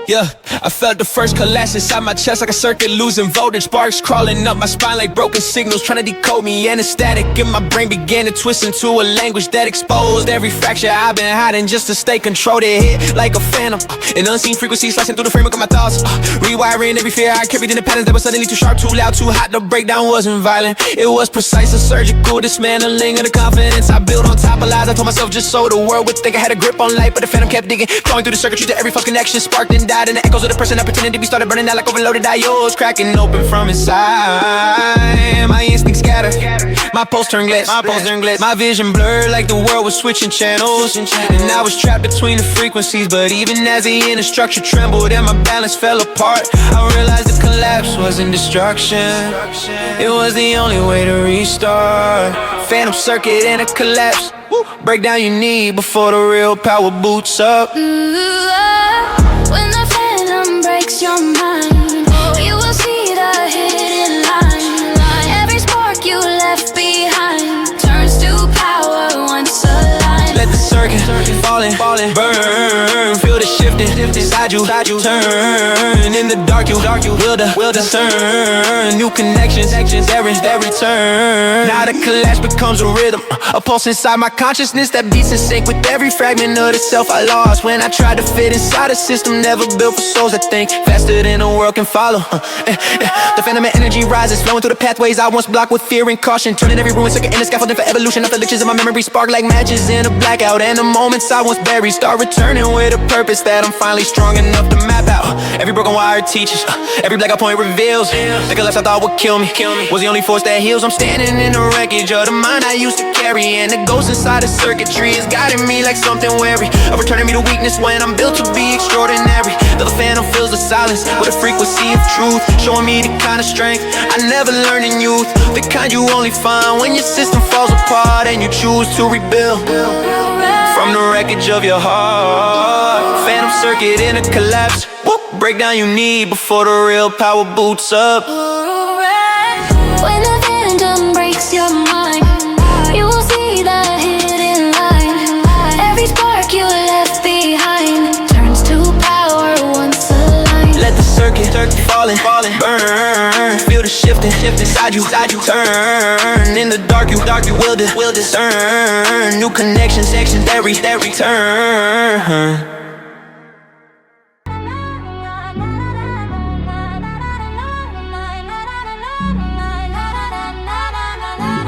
Yeah, I felt the first collapse inside my chest like a circuit losing voltage. Sparks crawling up my spine like broken signals, trying to decode me. Anesthetic in my brain began to twist into a language that exposed every fracture I've been hiding just to stay controlled. It hit like a phantom, an unseen frequency slicing through the framework of my thoughts, rewiring every fear I carried in the patterns that were suddenly too sharp, too loud, too hot. The breakdown wasn't violent, it was precise and surgical dismantling of the confidence I built on top of lies I told myself just so the world would think I had a grip on life. But the phantom kept digging, crawling through the circuitry to every false connection, sparked and died, and the echoes of the person I pretended to be started burning out like overloaded diodes, cracking open from inside. My instincts scattered, my pulse turned glass, my vision blurred like the world was switching channels, and I was trapped between the frequencies. But even as the inner structure trembled and my balance fell apart, I realized the collapse wasn't destruction, it was the only way to restart. Phantom circuit and a collapse, breakdown you need before the real power boots up. When the phantom breaks your mind, you will see the hidden line. Every spark you left behind turns to power once alive. Let the circuit falling, burn, feel the shifting inside you, turn in the dark. You will discern new connections, every turn. Now the collapse becomes a rhythm, a pulse inside my consciousness that beats in sync with every fragment of the self I lost when I tried to fit inside a system never built for souls that think faster than the world can follow. The phantom energy rises, flowing through the pathways I once blocked with fear and caution, turning every ruined circuit into scaffolding for evolution. After lectures in my memory spark like matches in a blackout, and the moments I once buried start returning with a purpose that I'm finally strong enough to map out. Every broken wire teaches, every blackout point reveals. The collapse I thought would kill me was the only force that heals. I'm standing in the wreckage of the mind I used to carry, and the ghost inside the circuitry is guiding me like something wary of returning me to weakness when I'm built to be extraordinary. The phantom fills the silence with a frequency of truth, showing me the kind of strength I never learned in youth, the kind you only find when your system falls apart and you choose to rebuild from the wreckage of your heart. Phantom circuit in a collapse, breakdown you need before the real power boots up. When the phantom breaks your mind, you will see the hidden line. Every spark you left behind turns to power once alive. Let the circuit falling, burn, feel the shifting inside you, turn in the dark. You will discern new connections, every turn.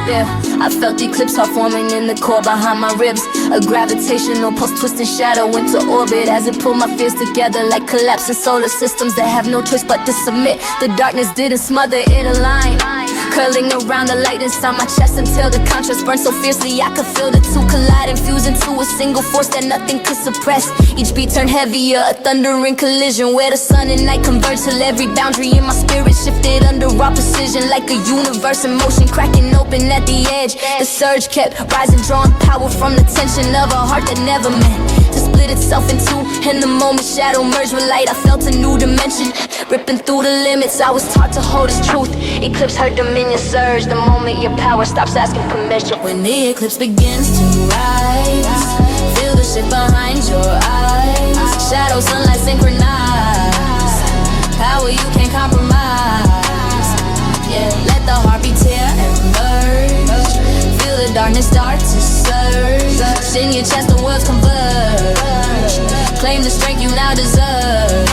Yeah, I felt eclipse heart forming in the core behind my ribs. A gravitational pulse twisting shadow into orbit as it pulled my fears together like collapsing solar systems that have no choice but to submit. The darkness didn't smother, it aligned, curling around the light inside my chest until the contrast burned so fiercely I could feel the two collide and fuse into a single force that nothing could suppress. Each beat turned heavier, a thundering collision where the sun and night converged till every boundary in my spirit shifted under our precision like a universe in motion, cracking open at the edge. The surge kept rising, drawing power from the tension of a heart that never meant to split itself in two. In the moment shadow merged with light, I felt a new dimension ripping through the limits I was taught to hold as truth. Eclipse her dominion surge the moment your power stops asking permission. When the eclipse begins to rise, feel the shift behind your eyes. Shadow, sunlight synchronize, power you can't compromise. Yeah, let the heartbeat tear and merge, feel the darkness start to surge. In your chest the worlds converge, claim the strength you now deserve.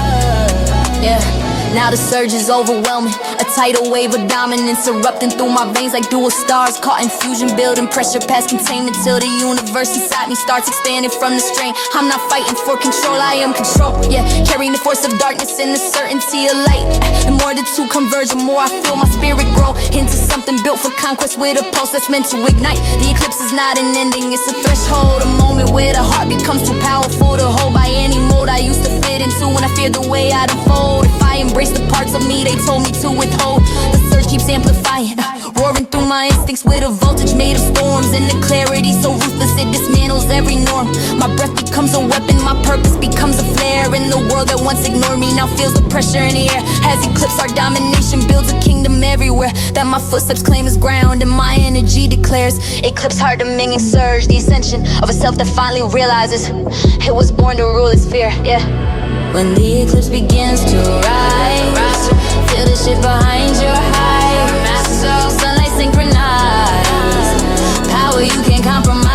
Yeah, now the surge is overwhelming, a tidal wave of dominance erupting through my veins like dual stars caught in fusion, building pressure past containment till the universe inside me starts expanding from the strain. I'm not fighting for control, I am control. Yeah, carrying the force of darkness and the certainty of light. The more the two converge, the more I feel my spirit grow into something built for conquest with a pulse that's meant to ignite. The eclipse is not an ending, it's a threshold, a moment where the heart becomes too powerful to hold by any mold I used to fit into when I feared the way I'd unfold. If I embrace the parts of me they told me to withhold, keeps amplifying, roaring through my instincts with a voltage made of storms. And the clarity so ruthless it dismantles every norm. My breath becomes a weapon, my purpose becomes a flare. And the world that once ignored me now feels the pressure in the air. Has eclipsed our domination, builds a kingdom everywhere that my footsteps claim as ground and my energy declares. Eclipse heart dominion surge, the ascension of a self that finally realizes it was born to rule its fear, yeah. When the eclipse begins to rise, feel the shit behind your eyes. Sunlight synchronized, power you can't compromise.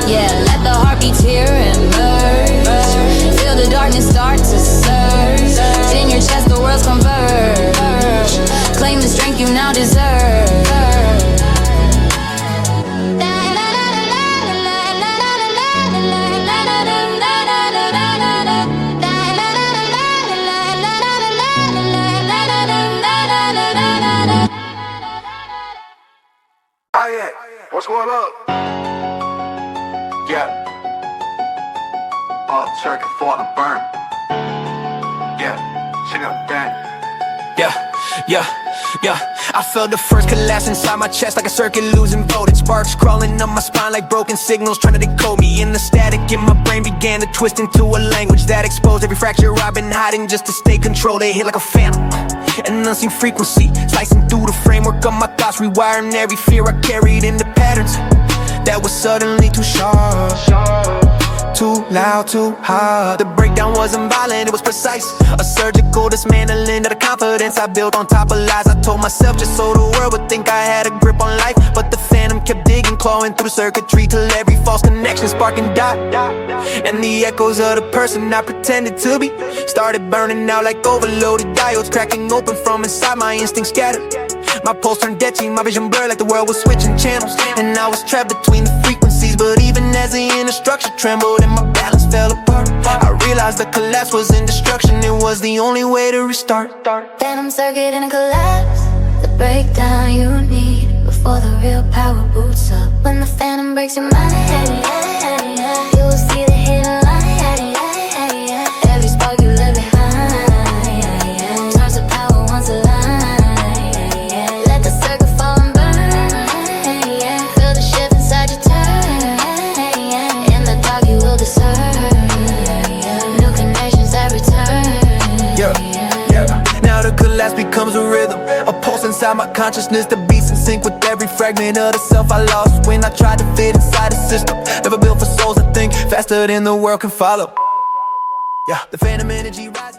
Yeah, let the heartbeat here emerge. Feel the darkness start to surge. In your chest the worlds converge. Claim the strength you now deserve. Aion, what's going on? Yeah. All turkey for the burn. Yeah, check out that. Yeah. I felt the first collapse inside my chest like a circuit losing voltage. Sparks crawling up my spine like broken signals trying to decode me. And the static in my brain began to twist into a language that exposed every fracture I've been hiding just to stay controlled. They hit like a phantom, an unseen frequency slicing through the framework of my thoughts, rewiring every fear I carried into patterns that was suddenly too sharp. Too loud, too hard. The breakdown wasn't violent, it was precise. A surgical dismantling of the confidence I built on top of lies I told myself just so the world would think I had a grip on life. But the phantom kept digging, clawing through the circuitry till every false connection sparking dot. And the echoes of the person I pretended to be started burning out like overloaded diodes, cracking open from inside, my instincts scattered. My pulse turned dead, my vision blurred like the world was switching channels. And I was trapped between the frequencies, but even as the inner structure trembled and my balance fell apart, I realized the collapse wasn't destruction, it was the only way to restart. Phantom circuit in a collapse, the breakdown you need before the real power boots up. When the phantom breaks your mind, you will see the hidden line. Every spark you left behind turns to power once alive. Now the collapse becomes a rhythm, a pulse inside my consciousness that beats in sync with every fragment of the self I lost when I tried to fit inside a system never built for souls that think faster than the world can follow. Yeah, the phantom energy rises.